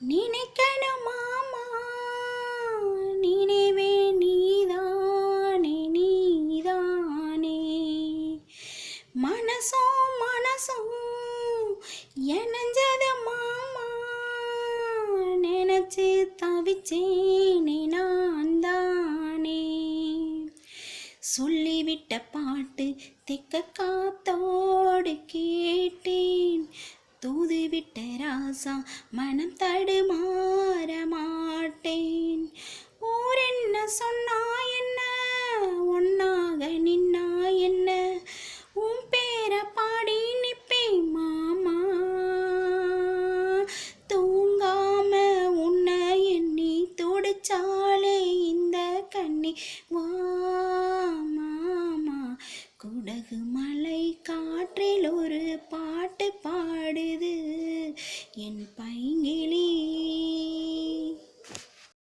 நினைக்கணும் மாமா நினைவே நீதானே நீதானே மனசும் மனசும் எனஞ்சது மாமா நினைச்சு தவிச்சேனே நான் தானே சொல்லிவிட்ட பாட்டு தெக்க காத்தோடு கேட்டேன் தூதுவிட்ட ராசா மனம் தடுமாற மாட்டேன் ஊர் என்ன சொன்னா என்ன ஒன்னாக நின்னா என்ன உன் பேரை பாடி நிப்பேன் மாமா தூங்காம உன்னை எண்ணி துடிச்சாலே இந்த கண்ணி வா மாமா குடகு மலை காற்றில் ஒரு பாட்டு பாடுது என் பைங்கிளி